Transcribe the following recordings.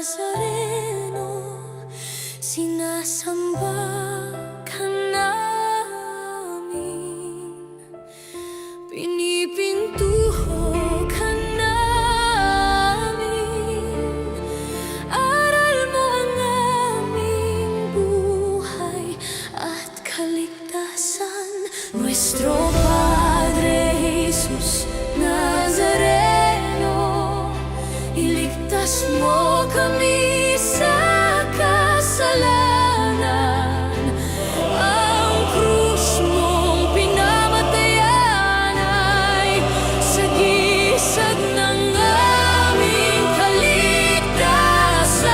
Nazareno, sinasamba ka namin, pinipintuho ka namin, aral mo ang aming buhay at kaligtasan. Nuestro Padre Jesus Nazareno, iligtas mo kami sa kasalanan. Ang krus mong pinamatayan ay sagisag ng aming kaligtasan.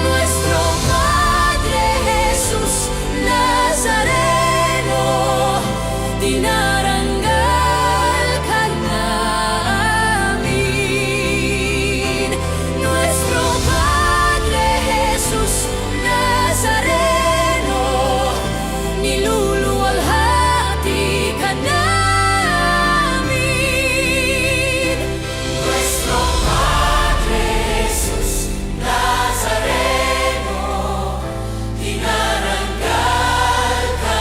Nuestro Padre Jesus Nazareno, dinarangal ka namin. Nuestro Padre Jesus Nazareno, niluluwalhati ka namin. Nuestro Padre Jesus Nazareno, dinarangal ka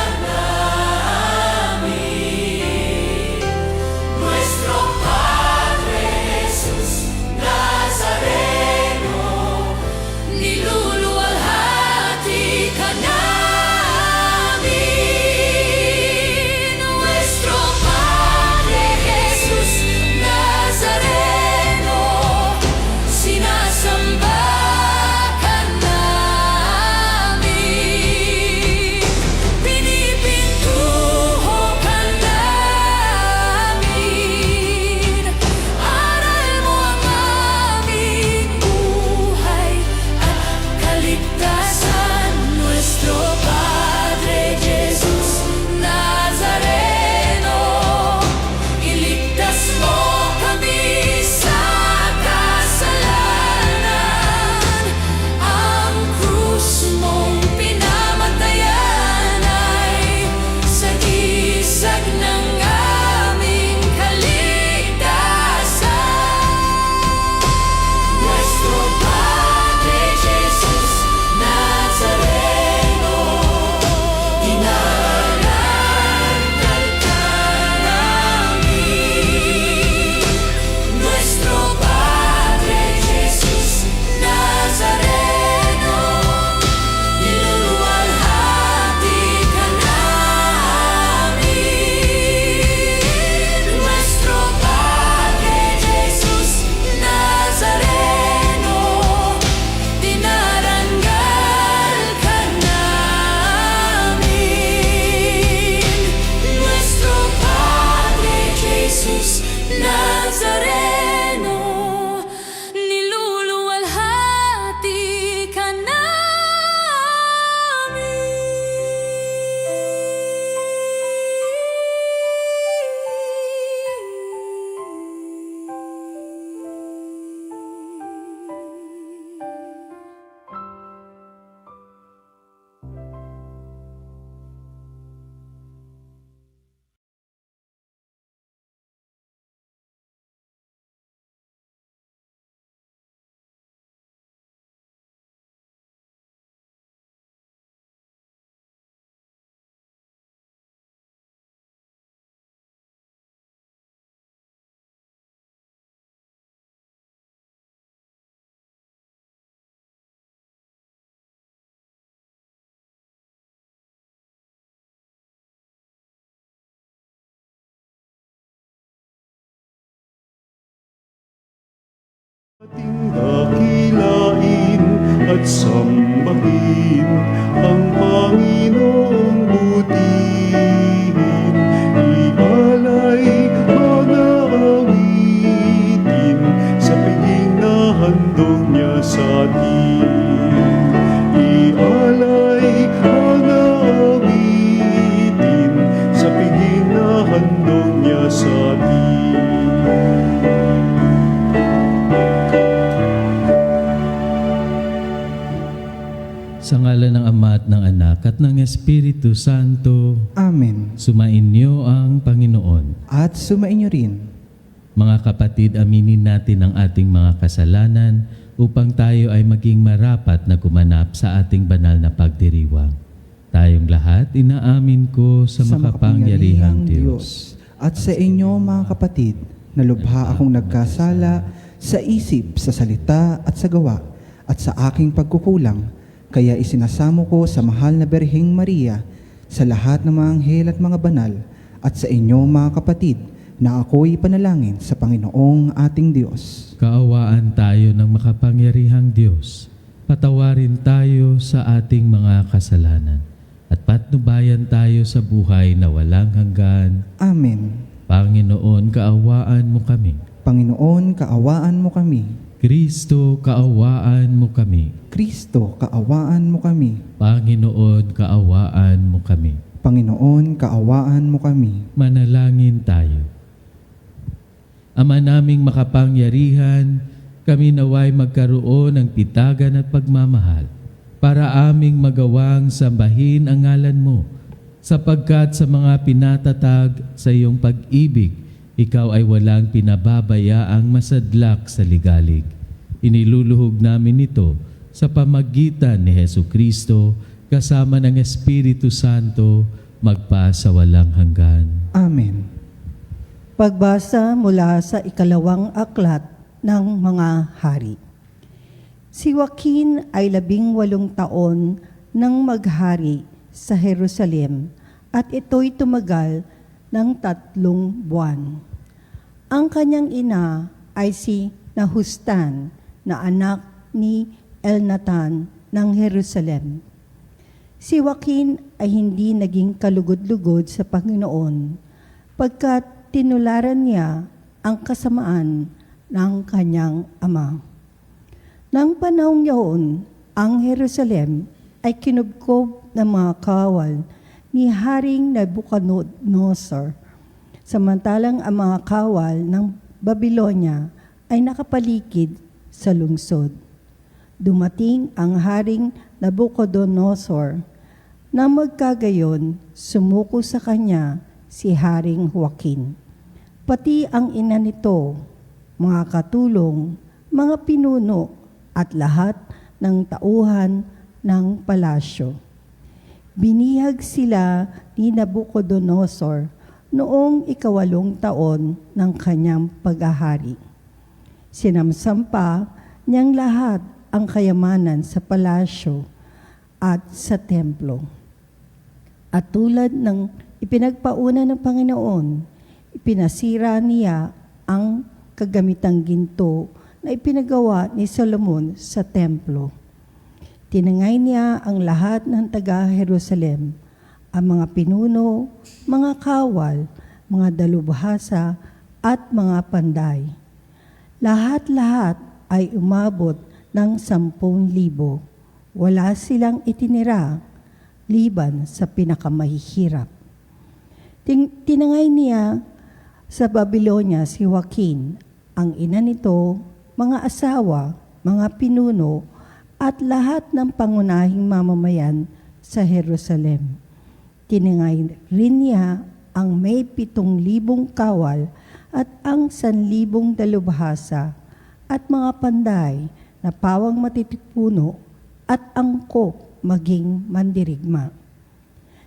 namin. Nuestro Padre Jesus Nazareno, niluluwalhati ka namin. Nuestro Padre Jesus Nazareno, sinasamba ka namin, pinipintuho ka namin, aral mo ang aming buhay at kaligtasan. Nuestro Padre Jesus Nazareno, iligtas mo kami sa kasalanan. Ang krus mong pinamatayan ay sagisag ng aming kaligtasan. Nuestro Padre Jesus Nazareno, dinarangal ka namin. Nuestro Padre Jesus Nazareno, niluluwalhati ka namin. Nuestro Padre Jesus Nazareno, dinarangal ka namin. Nuestro Padre Jesus Nazareno, niluluwalhati ka Ating dakilain at sambahin ang Panginoong butihin, ialay mga awitin sa piging na handog niya sa atin. Ialay mga awitin sa piging na handog niya sa atin. Sa ngalan ng Ama at ng Anak at ng Espiritu Santo, Amen. sumainyo ang Panginoon. At sumainyo rin. Mga kapatid, aminin natin ang ating mga kasalanan upang tayo ay maging marapat na gumanap sa ating banal na pagdiriwang. Tayong lahat, inaamin ko sa makapangyarihang Diyos. At sa inyo mga kapatid, na lubha akong nagkasala sa isip, sa salita at sa gawa, at sa aking pagkukulang, kaya isinasamo ko sa mahal na Birheng Maria, sa lahat ng mga anghel at mga banal, at sa inyo mga kapatid, na ako'y panalangin sa Panginoong ating Diyos. Kaawaan tayo ng makapangyarihang Diyos. Patawarin tayo sa ating mga kasalanan at patnubayan tayo sa buhay na walang hanggan. Amen. Panginoon, kaawaan mo kami. Panginoon, kaawaan mo kami. Kristo, kaawaan mo kami. Kristo, kaawaan mo kami. Panginoon, kaawaan mo kami. Panginoon, kaawaan mo kami. Manalangin tayo. Ama naming makapangyarihan, kami naway magkaroon ng pitagan at pagmamahal para aming magawang sambahin ang ngalan mo, sapagkat sa mga pinatatag sa iyong pag-ibig, ikaw ay walang pinababayaang masadlak sa ligalig. Iniluluhog namin ito sa pamagitan ni Jesucristo kasama ng Espiritu Santo magpa sa walang hanggan. Amen. Pagbasa mula sa ikalawang aklat ng mga hari. Si Joaquin ay 18 taon nang maghari sa Jerusalem at ito'y tumagal ng 3 buwan. Ang kanyang ina ay si Nahustan na anak ni Elnatan ng Jerusalem. Si Joaquin ay hindi naging kalugod-lugod sa Panginoon pagkat tinularan niya ang kasamaan ng kanyang ama. Nang panahong yaon, ang Jerusalem ay kinubkob ng mga kawal ni Haring Nebuchadnezzar, samantalang ang mga kawal ng Babylonia ay nakapaligid sa lungsod. Dumating ang Haring Nebuchadnezzar na magkagayon, sumuko sa kanya si Haring Joaquin. Pati ang ina nito, mga katulong, mga pinuno at lahat ng tauhan ng palasyo. Binihag sila ni Nabucodonosor noong 8 taon ng kanyang paghahari. Sinamsampa niyang lahat ang kayamanan sa palasyo at sa templo. At tulad ng ipinagpauna ng Panginoon, ipinasira niya ang kagamitang ginto na ipinagawa ni Solomon sa templo. Tinangay niya ang lahat ng taga-Jerusalem, ang mga pinuno, mga kawal, mga dalubhasa at mga panday. Lahat-lahat ay umabot ng 10,000. Wala silang itinira liban sa pinakamahihirap. Tinangay niya sa Babylonia si Joaquin, ang ina nito, mga asawa, mga pinuno, at lahat ng pangunahing mamamayan sa Jerusalem. Tinangay rin niya ang may 7,000 kawal at ang 1,000 dalubhasa at mga panday na pawang matitipuno at angkop maging mandirigma.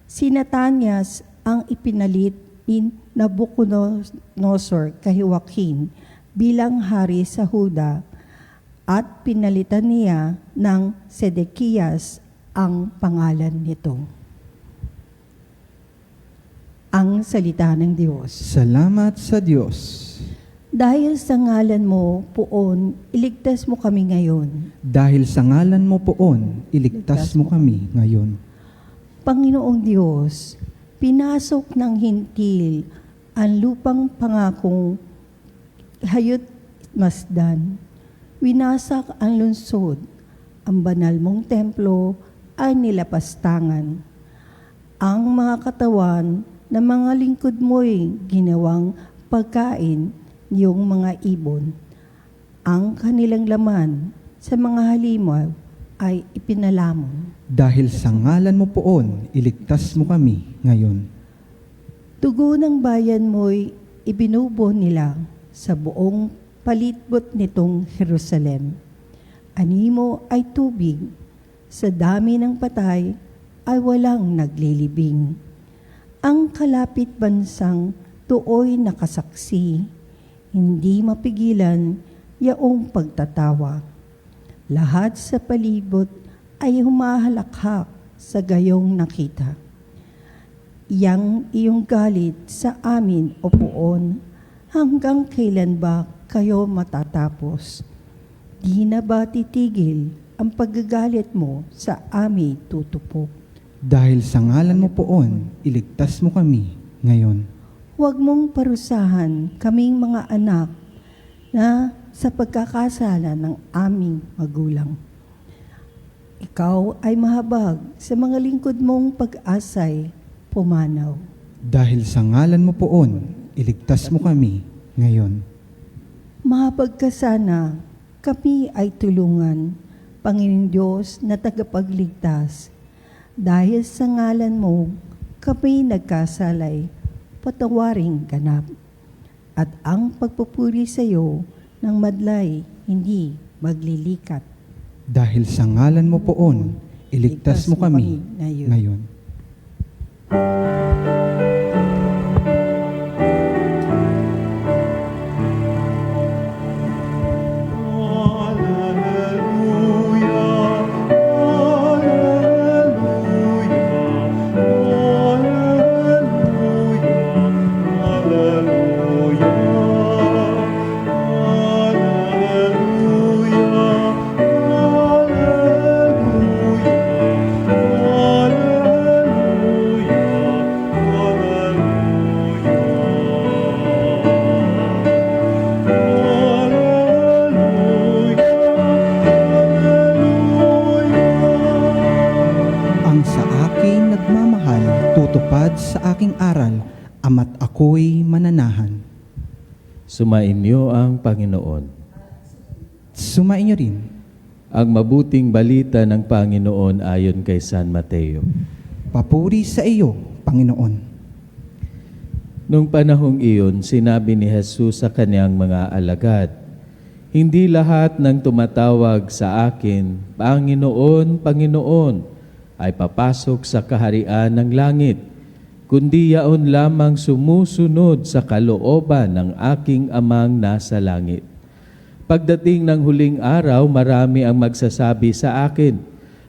Si Natanias ang ipinalit ni Nabucodonosor kay Joaquin bilang hari sa Huda at pinalitan niya ng Sedekias ang pangalan nito. Ang salita ng Diyos. Salamat sa Diyos. Dahil sa ngalan mo, Poon, iligtas mo kami ngayon. Dahil sa ngalan mo poon, iligtas mo kami ngayon. Panginoong Diyos, pinasok ng hintil ang lupang pangakong hayot masdan. Winasak ang lungsod, ang banal mong templo ay nilapastangan. Ang mga katawan ng mga lingkod mo'y ginawang pagkain niyong mga ibon. Ang kanilang laman sa mga halimaw ay ipinalamon. Dahil sa ngalan mo poon, iligtas mo kami ngayon. Dugo ng bayan mo'y ibinubo nila. sa buong palitbot nitong Jerusalem. Animo ay tubig, sa dami ng patay ay walang naglilibing. Ang kalapit bansang tuoy nakasaksi, hindi mapigilan yaong pagtatawa. Lahat sa palibot ay humahalakhak sa gayong nakita. Yang iyong galit sa amin o poon, hanggang kailan ba kayo matatapos? Di na ba titigil ang paggagalit mo sa amin tutupok? Dahil sa ngalan mo poon, iligtas mo kami ngayon. Huwag mong parusahan kaming mga anak na sa pagkakasala ng aming magulang. Ikaw ay mahabag sa mga lingkod mong pag-asay pumanaw. Dahil sa ngalan mo poon, iligtas mo kami ngayon. Mahabag ka sana, kami ay tulungan, Panginoon Diyos na tagapagligtas. Dahil sa ngalan mo, kami nagkasalay, patawaring ganap. At ang pagpupuri sa iyo ng madlay hindi maglilikat. Dahil sa ngalan mo poon, iligtas mo kami ngayon. Ang sa akin nagmamahal, tutupad sa aking aral, ama't ako'y mananahan. Sumainyo ang Panginoon. Sumainyo rin. Ang mabuting balita ng Panginoon ayon kay San Mateo. Papuri sa iyo, Panginoon. Nung panahong iyon, sinabi ni Jesus sa kanyang mga alagad, "Hindi lahat ng tumatawag sa akin, Panginoon, Panginoon, ay papasok sa kaharian ng langit, kundi yaon lamang sumusunod sa kalooban ng aking amang nasa langit. Pagdating ng huling araw, marami ang magsasabi sa akin,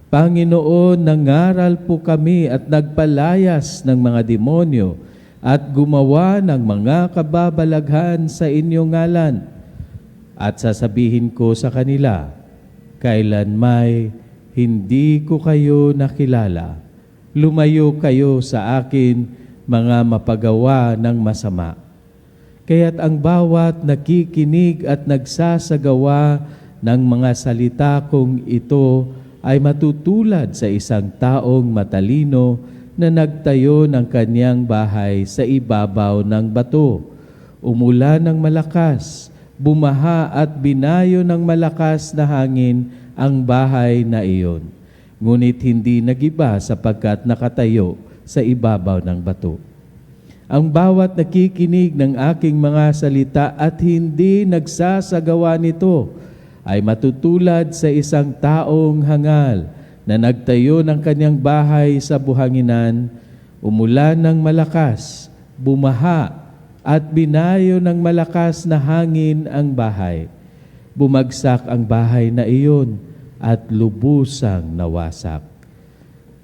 Panginoon, nangaral po kami at nagpalayas ng mga demonyo at gumawa ng mga kababalaghan sa inyong ngalan. At sasabihin ko sa kanila, kailanmay hindi ko kayo nakilala. Lumayo kayo sa akin, mga mapagawa ng masama. Kaya't ang bawat nakikinig at nagsasagawa ng mga salita kong ito ay matutulad sa isang taong matalino na nagtayo ng kanyang bahay sa ibabaw ng bato. Umulan ng malakas, bumaha at binayo ng malakas na hangin ang bahay na iyon. Ngunit hindi nagiba sapagkat nakatayo sa ibabaw ng bato. Ang bawat nakikinig ng aking mga salita at hindi nagsasagawa nito ay matutulad sa isang taong hangal na nagtayo ng kanyang bahay sa buhanginan, umulan ng malakas, bumaha at binayo ng malakas na hangin ang bahay. Bumagsak ang bahay na iyon at lubusang nawasak."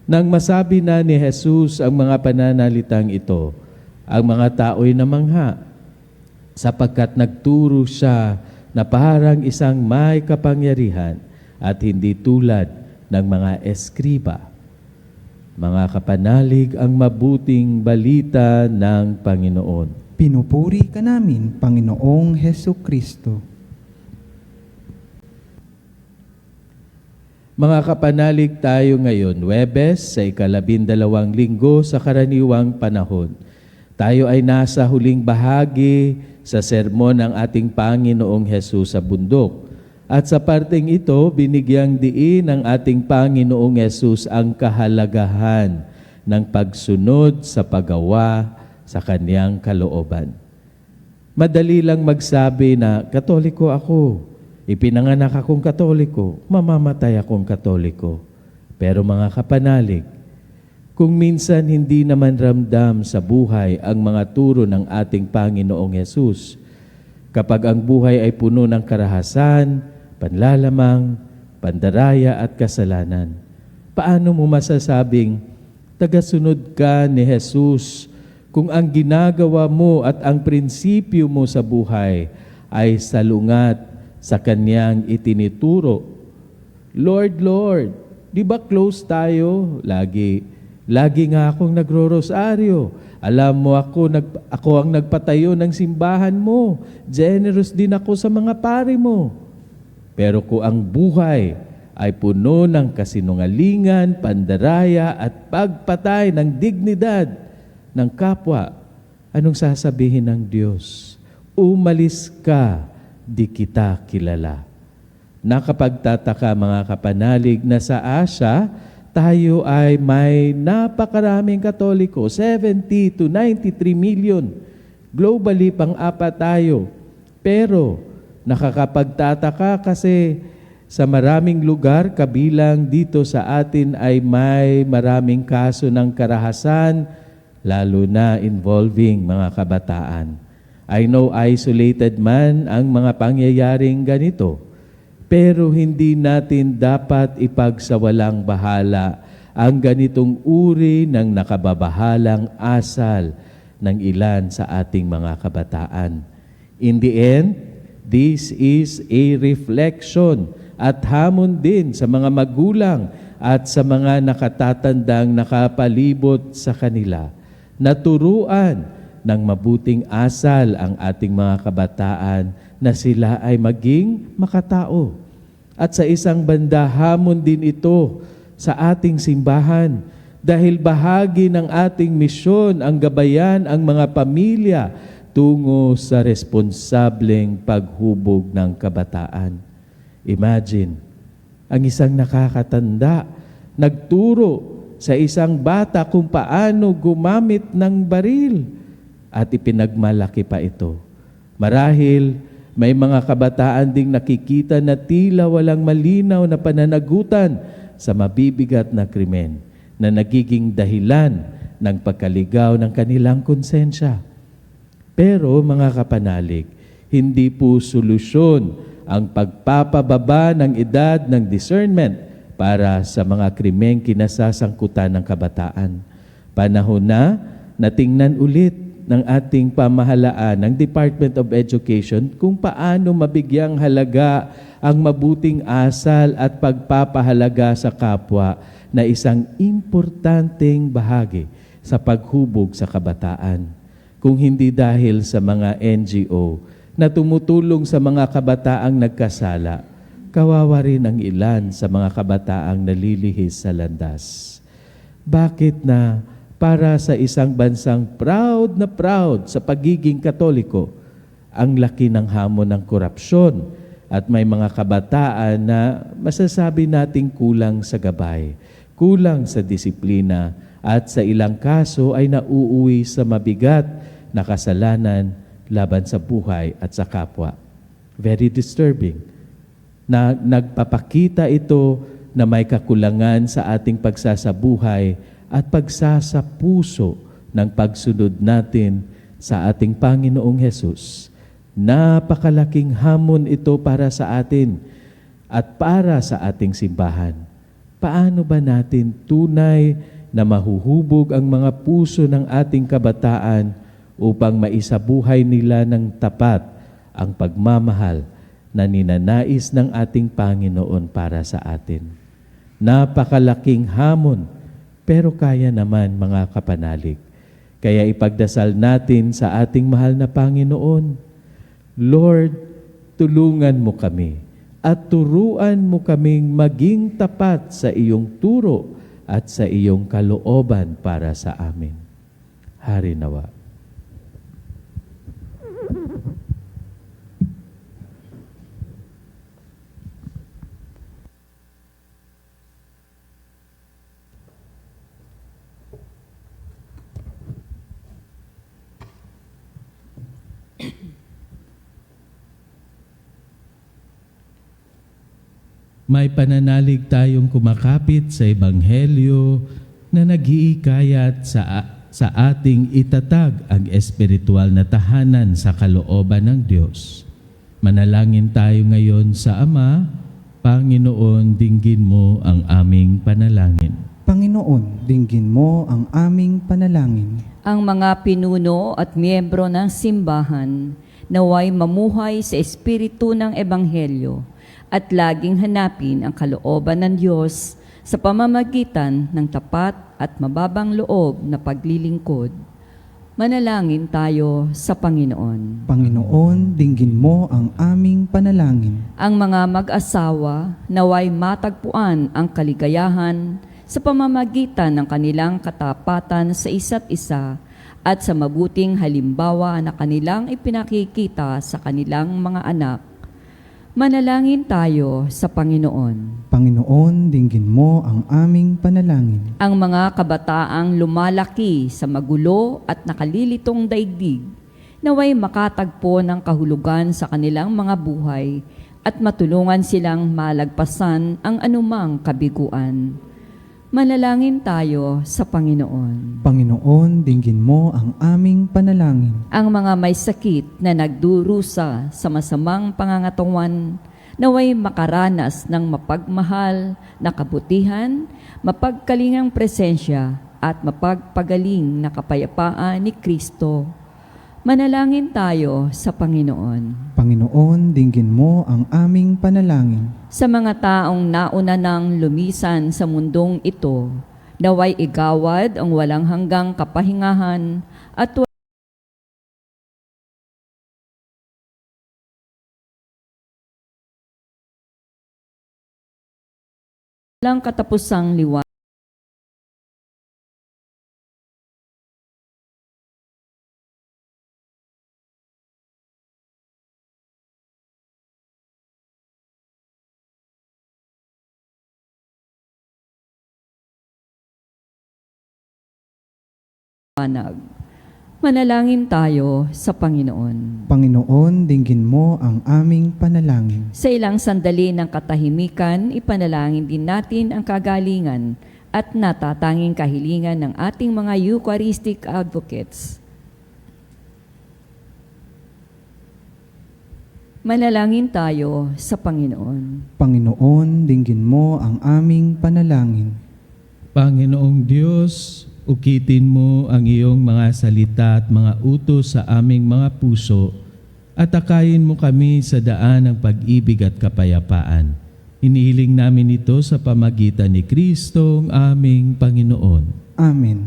Nang masabi na ni Jesus ang mga pananalitang ito, ang mga tao'y namangha, sapagkat nagturo siya na parang isang may kapangyarihan at hindi tulad ng mga eskriba. Mga kapanalig, ang mabuting balita ng Panginoon. Pinupuri ka namin, Panginoong Hesukristo. Mga kapanalig, tayo ngayon, Huwebes, sa 12 linggo sa karaniwang panahon. Tayo ay nasa huling bahagi sa sermon ng ating Panginoong Hesus sa bundok. At sa parteng ito, binigyang diin ng ating Panginoong Hesus ang kahalagahan ng pagsunod sa paggawa sa kanyang kalooban. Madali lang magsabi na Katoliko ako, ipinanganak akong Katoliko, mamamatay akong Katoliko. Pero mga kapanalig, kung minsan hindi naman ramdam sa buhay ang mga turo ng ating Panginoong Yesus, kapag ang buhay ay puno ng karahasan, panlalamang, pandaraya at kasalanan, paano mo masasabing tagasunod ka ni Jesus kung ang ginagawa mo at ang prinsipyo mo sa buhay ay salungat sa Kanyang itinituro? Lord, Lord, di ba close tayo? Lagi nga akong nagro-rosaryo. Alam mo ako ang nagpatayo ng simbahan mo. Generous din ako sa mga pari mo. Pero kung ang buhay ay puno ng kasinungalingan, pandaraya at pagpatay ng dignidad ng kapwa, anong sasabihin ng Diyos? Umalis ka, di kita kilala. Nakapagtataka mga kapanalig na sa Asia, tayo ay may napakaraming Katoliko, 70 to 93 million. Globally, pang-apat tayo. Pero nakakapagtataka kasi sa maraming lugar, kabilang dito sa atin ay may maraming kaso ng karahasan, lalo na involving mga kabataan. I know isolated man ang mga pangyayaring ganito, pero hindi natin dapat ipagsawalang bahala ang ganitong uri ng nakababahalang asal ng ilan sa ating mga kabataan. In the end, this is a reflection at hamon din sa mga magulang at sa mga nakatatandang nakapalibot sa kanila na turuan ng mabuting asal ang ating mga kabataan na sila ay maging makatao. At sa isang banda, hamon din ito sa ating simbahan dahil bahagi ng ating misyon ang gabayan ang mga pamilya tungo sa responsableng paghubog ng kabataan. Imagine, ang isang nakakatanda nagturo sa isang bata kung paano gumamit ng baril at ipinagmalaki pa ito. Marahil, may mga kabataan ding nakikita na tila walang malinaw na pananagutan sa mabibigat na krimen na nagiging dahilan ng pagkaligaw ng kanilang konsensya. Pero mga kapanalig, hindi po solusyon ang pagpapababa ng edad ng discernment para sa mga krimeng kinasasangkutan ng kabataan. Panahon na tingnan ulit ng ating pamahalaan, ng Department of Education, kung paano mabigyang halaga ang mabuting asal at pagpapahalaga sa kapwa na isang importanteng bahagi sa paghubog sa kabataan. Kung hindi dahil sa mga NGO na tumutulong sa mga kabataang nagkasala, kawawa rin ang ilan sa mga kabataang nalilihis sa landas. Bakit na para sa isang bansang proud sa pagiging Katoliko, ang laki ng hamon ng korupsyon at may mga kabataan na masasabi nating kulang sa gabay, kulang sa disiplina at sa ilang kaso ay nauuwi sa mabigat na kasalanan laban sa buhay at sa kapwa. Very disturbing na nagpapakita ito na may kakulangan sa ating pagsasabuhay at pagsasapuso ng pagsunod natin sa ating Panginoong Hesus. Napakalaking hamon ito para sa atin at para sa ating simbahan. Paano ba natin tunay na mahuhubog ang mga puso ng ating kabataan upang maisabuhay nila ng tapat ang pagmamahal na ninanais ng ating Panginoon para sa atin? Napakalaking hamon, pero kaya naman mga kapanalig. Kaya ipagdasal natin sa ating mahal na Panginoon, Lord, tulungan mo kami at turuan mo kaming maging tapat sa iyong turo at sa iyong kalooban para sa amin. Hari nawa. May pananalig tayong kumakapit sa Ebanghelyo na nag-iikayat sa ating itatag ang espiritual na tahanan sa kalooban ng Diyos. Manalangin tayo ngayon sa Ama. Panginoon, dinggin mo ang aming panalangin. Panginoon, dinggin mo ang aming panalangin. Ang mga pinuno at miyembro ng simbahan naway mamuhay sa espiritu ng Ebanghelyo at laging hanapin ang kalooban ng Diyos sa pamamagitan ng tapat at mababang loob na paglilingkod. Manalangin tayo sa Panginoon. Panginoon, dinggin mo ang aming panalangin. Ang mga mag-asawa naway matagpuan ang kaligayahan sa pamamagitan ng kanilang katapatan sa isa't isa at sa mabuting halimbawa na kanilang ipinakikita sa kanilang mga anak. Manalangin tayo sa Panginoon. Panginoon, dinggin mo ang aming panalangin. Ang mga kabataang lumalaki sa magulo at nakalilitong daigdig, naway makatagpo ng kahulugan sa kanilang mga buhay at matulungan silang malagpasan ang anumang kabiguan. Manalangin tayo sa Panginoon. Panginoon, dinggin mo ang aming panalangin. Ang mga may sakit na nagdurusa sa masamang pangangatawan, naway makaranas ng mapagmahal na kabutihan, mapagkalingang presensya at mapagpagaling na kapayapaan ni Kristo. Manalangin tayo sa Panginoon. Panginoon, dinggin mo ang aming panalangin. Sa mga taong nauna nang lumisan sa mundong ito, naway igawad ang walang hanggang kapahingahan at walang katapusang liwanag. Manalangin tayo sa Panginoon. Panginoon, dinggin mo ang aming panalangin. Sa ilang sandali ng katahimikan, ipanalangin din natin ang kagalingan at natatanging kahilingan ng ating mga Eucharistic advocates. Manalangin tayo sa Panginoon. Panginoon, dinggin mo ang aming panalangin. Panginoong Diyos, ukitin mo ang iyong mga salita at mga utos sa aming mga puso at akayin mo kami sa daan ng pag-ibig at kapayapaan. Inihiling namin ito sa pamagitan ni Kristo, ang aming Panginoon. Amen.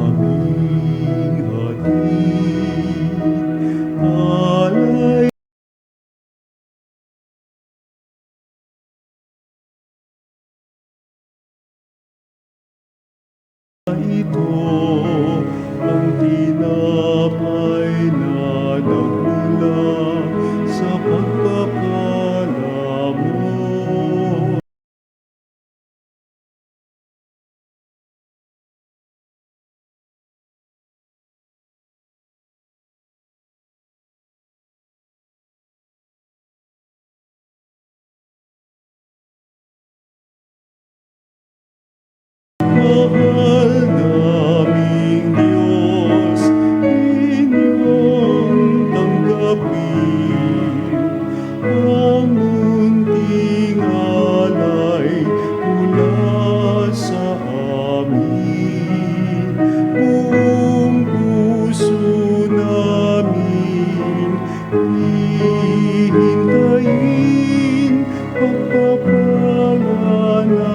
Aming hatid, alay ito, ang tinapay na nagmula sa pagpapala mo. Mahal naming Diyos, inyong tanggapin ang munting alay mula sa amin. Buong puso namin hihintayin pagpapala na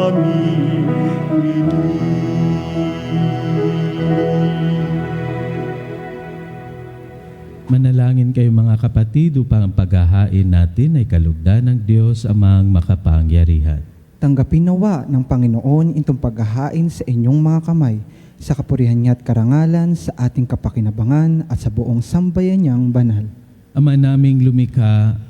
aming Manalangin kayo mga kapatid upang ang paghahain natin ay kalugdan ng Diyos amang makapangyarihan. Tanggapin nawa ng Panginoon itong paghahain sa inyong mga kamay, sa kapurihan niya at karangalan, sa ating kapakinabangan at sa buong sambayan niyang banal. Ama naming lumikha,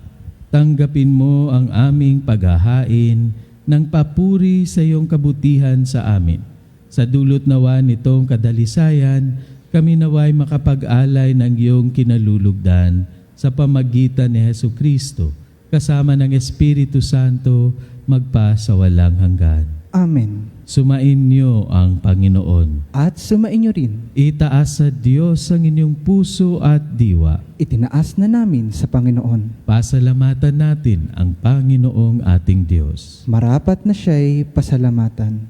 tanggapin mo ang aming paghahain ng papuri sa iyong kabutihan sa amin. Sa dulot nawa nitong kadalisayan, kami naway makapag-alay ng iyong kinalulugdan sa pamagitan ni Hesukristo, kasama ng Espiritu Santo, magpa sa walang hanggan. Amen. Sumain niyo ang Panginoon. At sumain niyo rin. Itaas sa Diyos ang inyong puso at diwa. Itinaas na namin sa Panginoon. Pasalamatan natin ang Panginoong ating Diyos. Marapat na siya'y pasalamatan.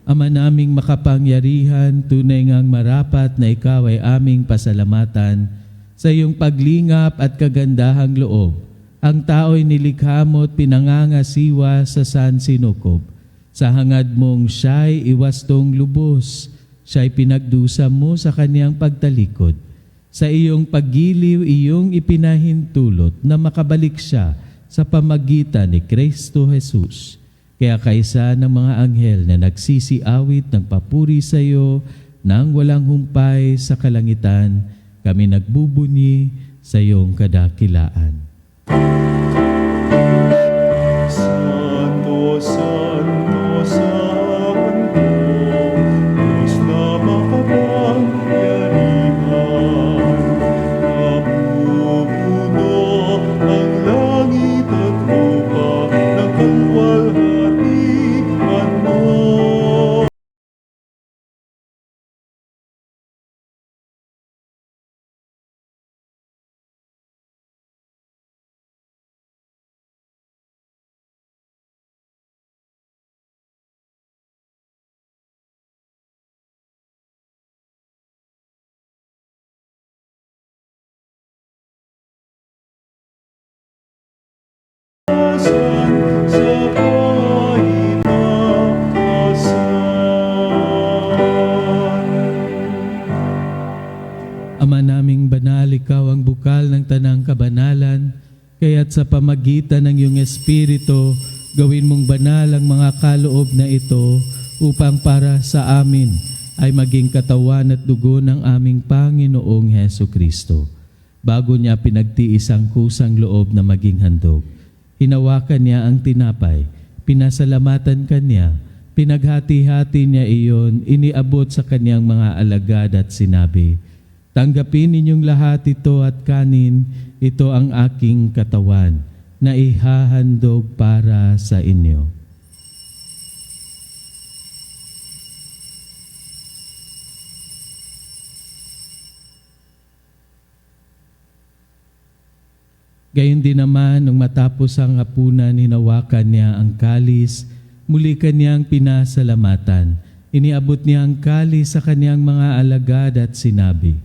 Ama naming makapangyarihan, tunay ngang marapat na ikaw ay aming pasalamatan sa iyong paglingap at kagandahang loob. Ang tao'y nilikha mo at pinangangasiwa sa sansinukob. Sa hangad mong siya'y iwastong lubos, siya'y pinagdusa mo sa kaniyang pagtalikod. Sa iyong paggiliw, iyong ipinahintulot na makabalik siya sa pamagitan ni Kristo Jesus. Kaya kaisa ng mga anghel na nagsisiawit ng papuri sa iyo nang walang humpay sa kalangitan, kami nagbubunyi sa iyong kadakilaan. Santo, Santo, Santo, Diyos na makapangyarihan. Napupuno ang langit at lupa ng kalwalhatian mo. Sa kaitaasan. Ama naming banal, ikaw ang bukal ng tanang kabanalan, kaya't sa pamagitan ng iyong Espiritu, gawin mong banal ang mga kaloob na ito upang para sa amin ay maging katawan at dugo ng aming Panginoong Hesukristo. Bago niya pinagtiis ang kusang loob na maging handog, hinawakan niya ang tinapay, pinasalamatan kanya, pinaghati-hati niya iyon, iniabot sa kaniyang mga alagad at sinabi, "Tanggapin ninyong lahat ito at kanin, ito ang aking katawan na ihahandog para sa inyo." Gayon din naman, nung matapos ang hapunan, hinawakan niya ang kalis, muli kanyang pinasalamatan. Iniabot niya ang kalis sa kanyang mga alagad at sinabi,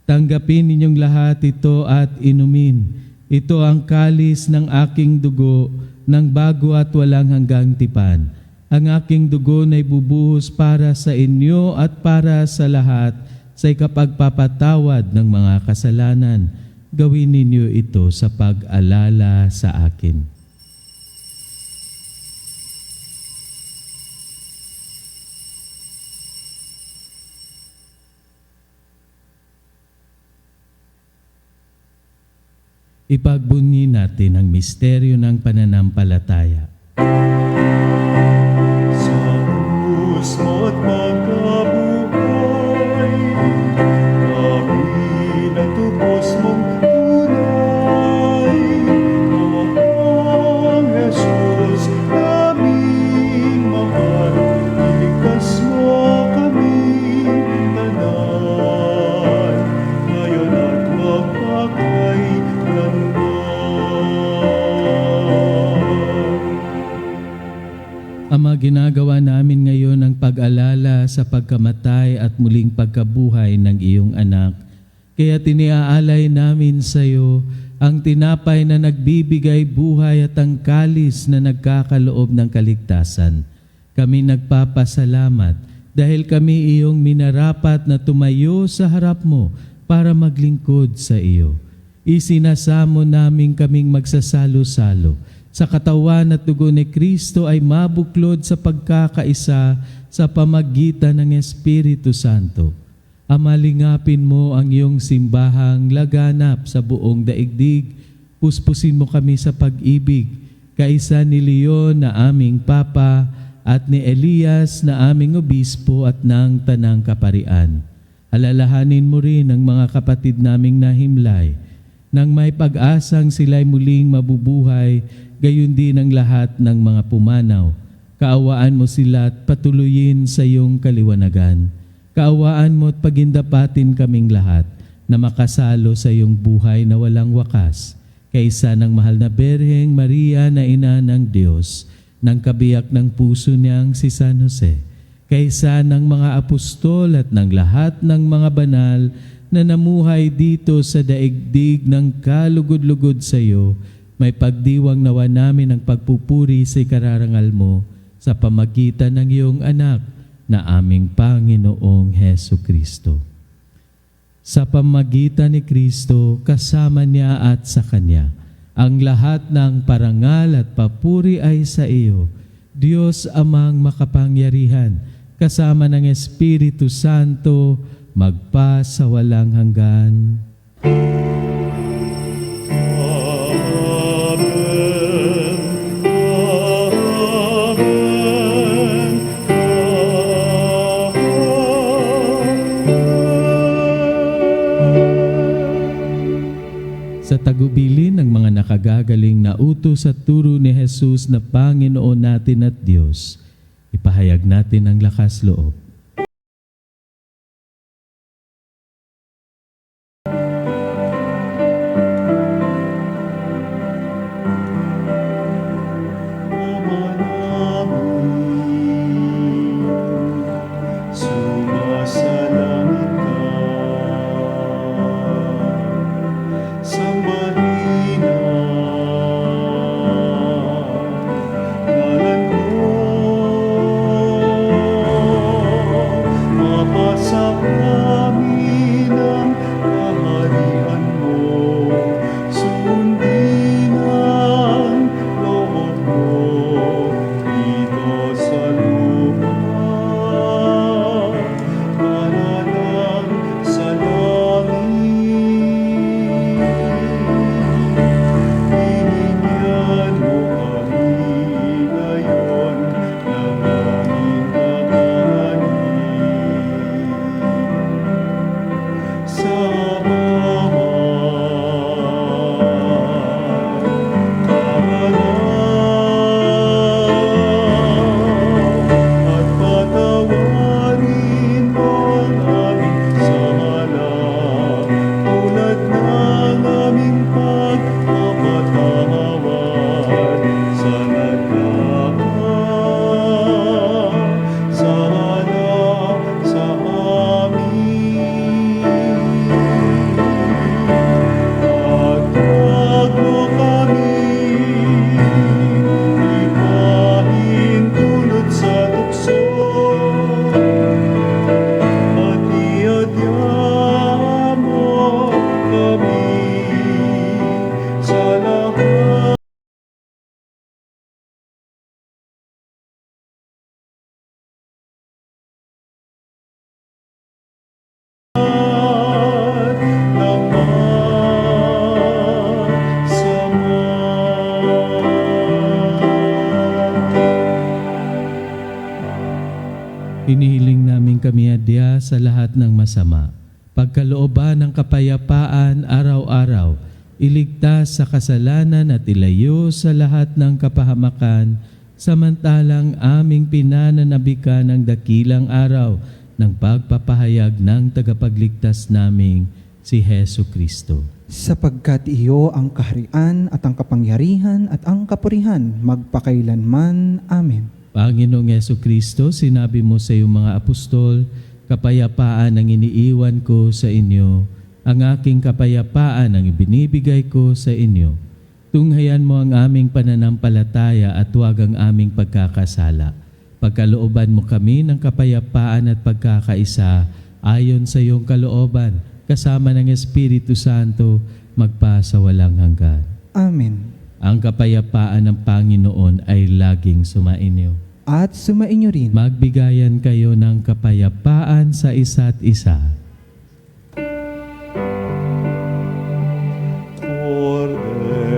"Tanggapin ninyong lahat ito at inumin. Ito ang kalis ng aking dugo ng bago at walang hanggang tipan. Ang aking dugo na ibubuhos para sa inyo at para sa lahat sa ikapagpapatawad ng mga kasalanan. Gawin ninyo ito sa pag-alala sa akin." Ipagbunyi natin ang misteryo ng pananampalataya. Sa krus mo't magkabuhay, kami natubos mong tunay. Ang Jesus naming mahal, iligtas mo kami tanan, ngayon at magpakailanman. Ama, ginagawa namin ngayon ang pag-alala sa pagkamatay at muling pagkabuhay ng iyong anak. Kaya tiniaalay namin sa iyo ang tinapay na nagbibigay buhay at ang kalis na nagkakaloob ng kaligtasan. Kami nagpapasalamat dahil kami iyong minarapat na tumayo sa harap mo para maglingkod sa iyo. Isinasamo namin kaming magsasalo-salo sa katawan at dugo ni Kristo ay mabuklod sa pagkakaisa sa pamagitan ng Espiritu Santo. Ama, lingapin mo ang iyong simbahang laganap sa buong daigdig Puspusin mo kami sa pag-ibig, kaisa ni Leon na aming Papa at ni Elias na aming Obispo at ng Tanang Kaparian. Alalahanin mo rin ang mga kapatid naming nahimlay, nang may pag-asang sila'y muling mabubuhay, gayon din ang lahat ng mga pumanaw. Kaawaan mo sila at patuloyin sa iyong kaliwanagan. Kaawaan mo at pagindapatin kaming lahat na makasalo sa iyong buhay na walang wakas, kaysa ng mahal na Berheng Maria na ina ng Diyos, ng kabiyak ng puso niyang si San Jose, kaysa ng mga apostol at ng lahat ng mga banal na namuhay dito sa daigdig ng kalugod-lugod sa iyo, may pagdiwang nawa namin ang pagpupuri sa ikararangal mo sa pamagitan ng iyong anak na aming Panginoong Hesu Kristo. Sa pamagitan ni Kristo, kasama niya at sa Kanya, ang lahat ng parangal at papuri ay sa iyo, Diyos Amang makapangyarihan, kasama ng Espiritu Santo, magpa sa walang hanggan. Sa tagubilin ng mga nakagagaling na utos at turo ni Jesus na Panginoon natin at Diyos, ipahayag natin ang lakas loob. Ama namin, sumasalangit ka. Sambahin ngalan mo, mapasak namin ang kaharian mo, sundin ang loob mo dito sa lupa, para lang sa langit. Binigyan mo kami ngayon ng aming kakanin. Sa bawat araw at patawarin mo ang aming sala, tulad ng aming pagpapatawad sa nagkakasala sa amin. At huwag mo kami ipahintulot sa tukso, at iadya mo kami sa lahat ng masama. Hinihiling namin kami adya sa lahat ng masama, pagkalooban ng kapayapaan araw-araw, iligtas sa kasalanan at ilayo sa lahat ng kapahamakan, samantalang aming pinananabikan ang dakilang araw ng pagpapahayag ng tagapagligtas naming si Hesu Kristo. Sapagkat iyo ang kaharian at ang kapangyarihan at ang kapurihan magpakailanman. Amen. Panginoong Hesu Kristo, sinabi mo sa iyong mga apostol, kapayapaan ang iniiwan ko sa inyo, ang aking kapayapaan ang ibinibigay ko sa inyo. Tunghayan mo ang aming pananampalataya at huwag ang aming pagkakasala. Pagkalooban mo kami ng kapayapaan at pagkakaisa ayon sa iyong kalooban, kasama ng Espiritu Santo, magpa sa walang hanggan. Amen. Ang kapayapaan ng Panginoon ay laging sumainyo. At sumainyo rin. Magbigayan kayo ng kapayapaan sa isa't isa. Corde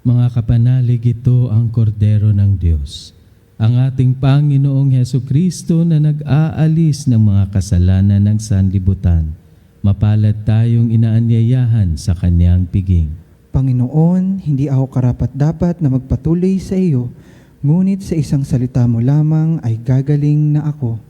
Mga kapanalig, ito ang kordero ng Diyos, ang ating Panginoong Hesukristo na nag-aalis ng mga kasalanan ng sanlibutan. Mapalad tayong inaanyayahan sa kanyang piging. Panginoon, hindi ako karapat-dapat na magpatuloy sa iyo, ngunit sa isang salita mo lamang ay gagaling na ako.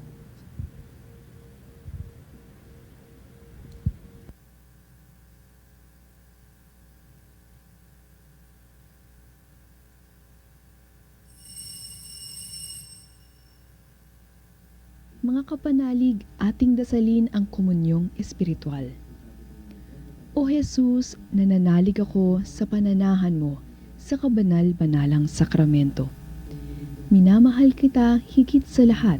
Mga kapanalig, ating dasalin ang komunyong espiritual. O Jesus, nananalig ako sa pananahan mo sa kabanal-banalang sakramento. Minamahal kita higit sa lahat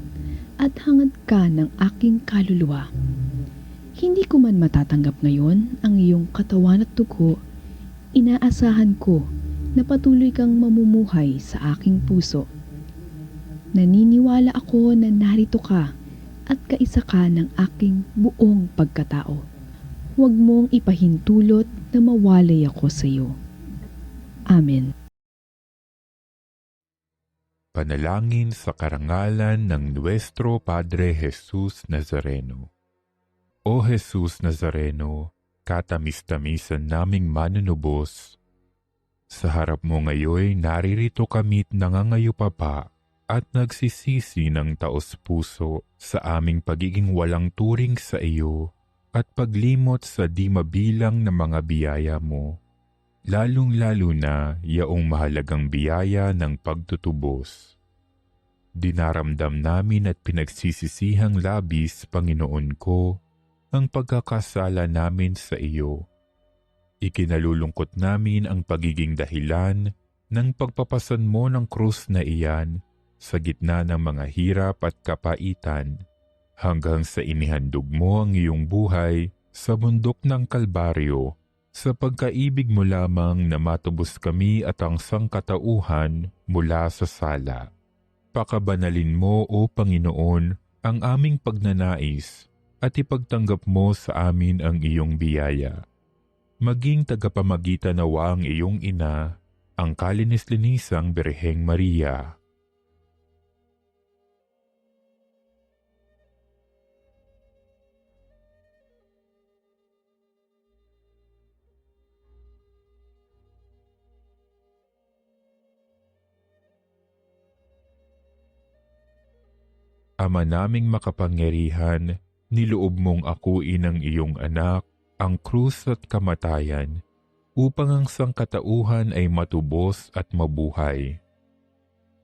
at hangad ka ng aking kaluluwa. Hindi ko man matatanggap ngayon ang iyong katawan at dugo, inaasahan ko na patuloy kang mamumuhay sa aking puso. Naniniwala ako na narito ka at kaisa ka ng aking buong pagkatao. Huwag mong ipahintulot na mawalay ako sa iyo. Amen. Panalangin sa karangalan ng Nuestro Padre Jesus Nazareno. O Jesus Nazareno, katamis-tamisan naming manunubos, sa harap mo ngayon naririto kami't nangangayupapa at nagsisisi ng taos-puso sa aming pagiging walang turing sa iyo at paglimot sa di mabilang na mga biyaya mo, lalong-lalo na yaong mahalagang biyaya ng pagtutubos. Dinaramdam namin at pinagsisisihang labis, Panginoon ko, ang pagkakasala namin sa iyo. Ikinalulungkot namin ang pagiging dahilan ng pagpapasan mo ng krus na iyan sa gitna ng mga hirap at kapaitan, hanggang sa inihandog mo ang iyong buhay sa bundok ng Kalbaryo, sa pagkaibig mo lamang na matubos kami at ang sangkatauhan mula sa sala. Pakabanalin mo, O Panginoon, ang aming pagnanais at ipagtanggap mo sa amin ang iyong biyaya. Maging tagapamagitan nawa ang iyong ina, ang kalinis-linisang Birheng Maria. Ama naming makapangyarihan, niloob mong akuin ang iyong anak, ang krus at kamatayan, upang ang sangkatauhan ay matubos at mabuhay.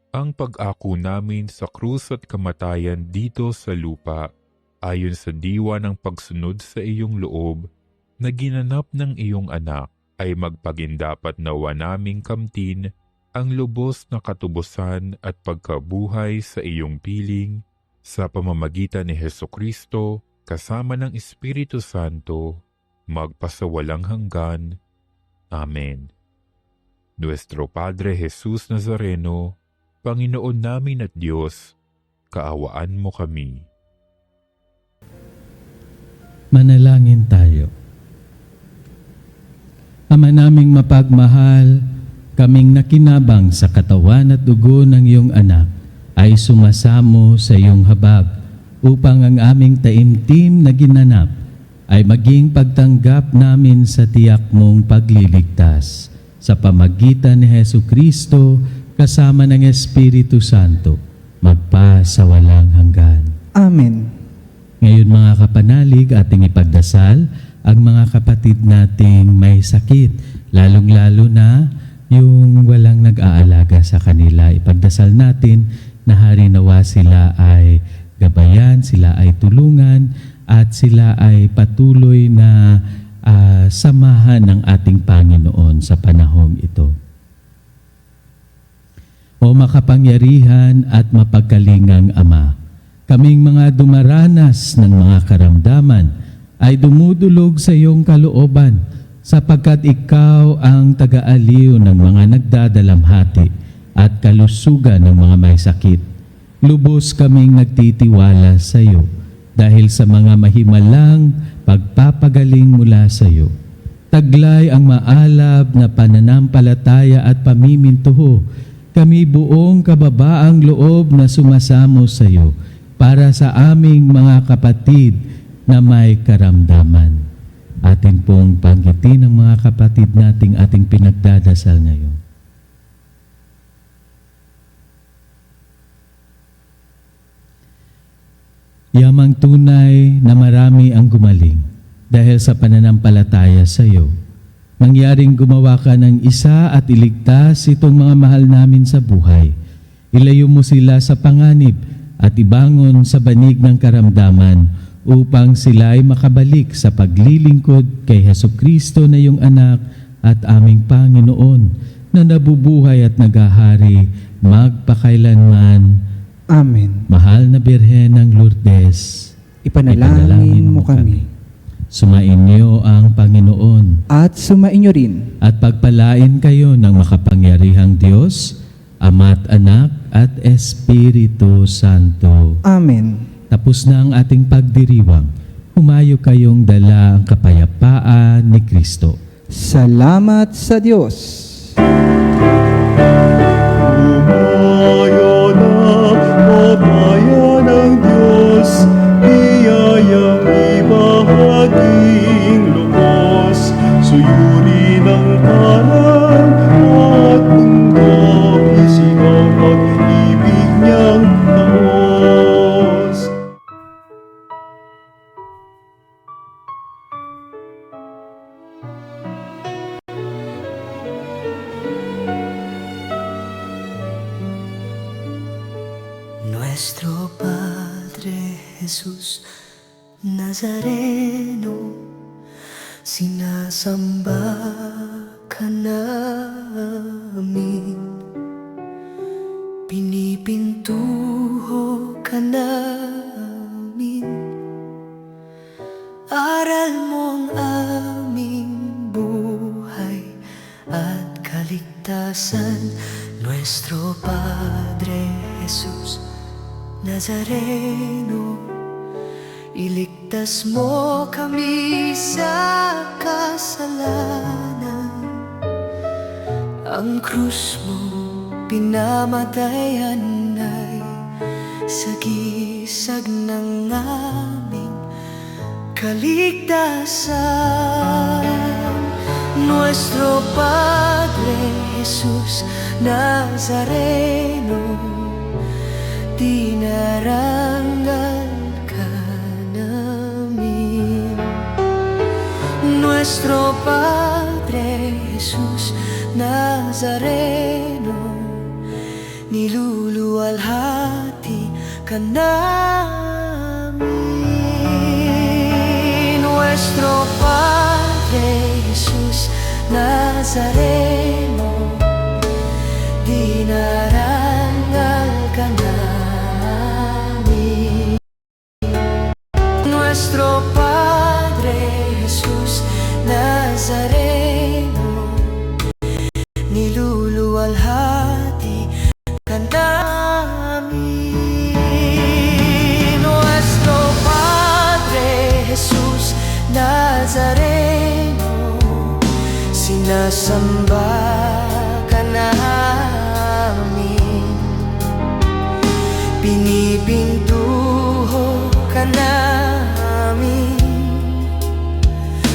Ang pag-ako namin sa krus at kamatayan dito sa lupa, ayon sa diwa ng pagsunod sa iyong loob, na ginanap ng iyong anak, ay magpagindapat nawa naming kamtin ang lubos na katubusan at pagkabuhay sa iyong piling, sa pamamagitan ni Hesukristo, kasama ng Espiritu Santo, magpasawalang hanggan. Amen. Nuestro Padre Jesus Nazareno, Panginoon namin at Diyos, kaawaan mo kami. Manalangin tayo. Ama naming mapagmahal, kaming nakinabang sa katawan at dugo ng iyong anak, ay sumasamo sa iyong habag upang ang aming taimtim na ginanap ay maging pagtanggap namin sa tiyak mong pagliligtas sa pamagitan ni Hesukristo kasama ng Espiritu Santo, magpa sa walang hanggan. Amen. Ngayon mga kapanalig, ating ipagdasal ang mga kapatid nating may sakit, lalong-lalo na yung walang nag-aalaga sa kanila. Ipagdasal natin na hari nawa sila ay gabayan, sila ay tulungan, at sila ay patuloy na samahan ng ating Panginoon sa panahong ito. O makapangyarihan at mapagkalingang Ama, kaming mga dumaranas ng mga karamdaman ay dumudulog sa iyong kalooban, sapagkat ikaw ang taga-aliw ng mga nagdadalamhati at kalusugan ng mga may sakit. Lubos kaming nagtitiwala sa iyo dahil sa mga mahimalang pagpapagaling mula sa iyo. taglay ang maalab na pananampalataya at pamimintuho, kami buong kababaang loob na sumasamo sa iyo para sa aming mga kapatid na may karamdaman. Atin pong banggitin ang mga kapatid nating ating pinagdadasal ngayon. Yamang tunay na marami ang gumaling dahil sa pananampalataya sa iyo. Mangyaring gumawa ka ng isa at iligtas itong mga mahal namin sa buhay. Ilayo mo sila sa panganib at ibangon sa banig ng karamdaman upang sila ay makabalik sa paglilingkod kay Hesukristo na iyong anak at aming Panginoon na nabubuhay at naghahari magpakailanman. Amen. Mahal na Birhen ng Lourdes, Ipanalangin mo kami. Sumainyo ang Panginoon At sumainyo rin. at pagpalain kayo ng makapangyarihang Diyos, Ama't Anak at Espiritu Santo. Amen. Tapos na ang ating pagdiriwang. Humayo kayong dala ang kapayapaan ni Kristo. Salamat sa Diyos. Umayo na, bayan ng Diyos, biyayang ibahaging lubos, suyuri ng parang at mundo, isigaw pag-ibig niyang taos. Nuestro Padre Jesús Nazareno, sinasamba ka namin, pinipintuho ka namin, aral mo ang aming buhay at kaligtasan. Nuestro Padre Jesús Nazareno, iligtas mo kami sa kasalanan. Ang krus mo pinamatayan ay sagisag ng aming kaligtasan. Nuestro Padre Jesús Nazareno, dinarangal ka namin. Nuestro Padre Jesús Nazareno, niluluwalhati ka namin. Nuestro Padre Jesús Nazareno, dinarangal ka namin. Nuestro Padre Jesús Nazareno, niluluwalhati ka namin. Nuestro Padre Jesús Nazareno, sinasamba ka namin, pinipintuho ka namin,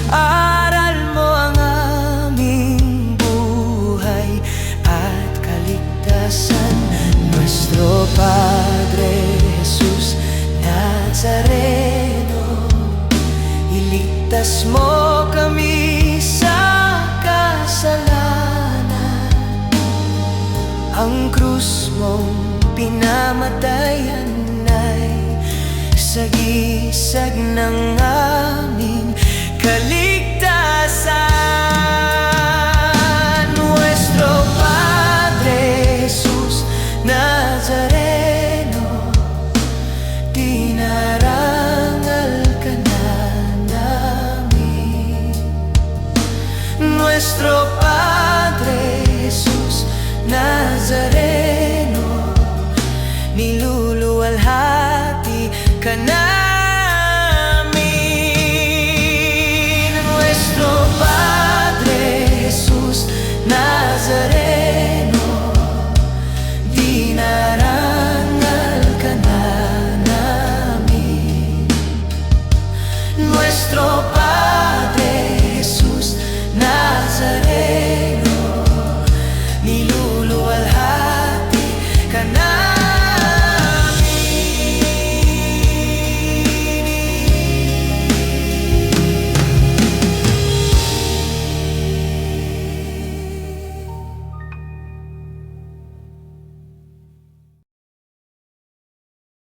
aral mo ang aming buhay at kaligtasan. Nuestro Padre Jesús Nazareno, iligtas mo kami sa kasalanan. Ang krus mong pinamatayan ay sagisag ng aming kaligtasan.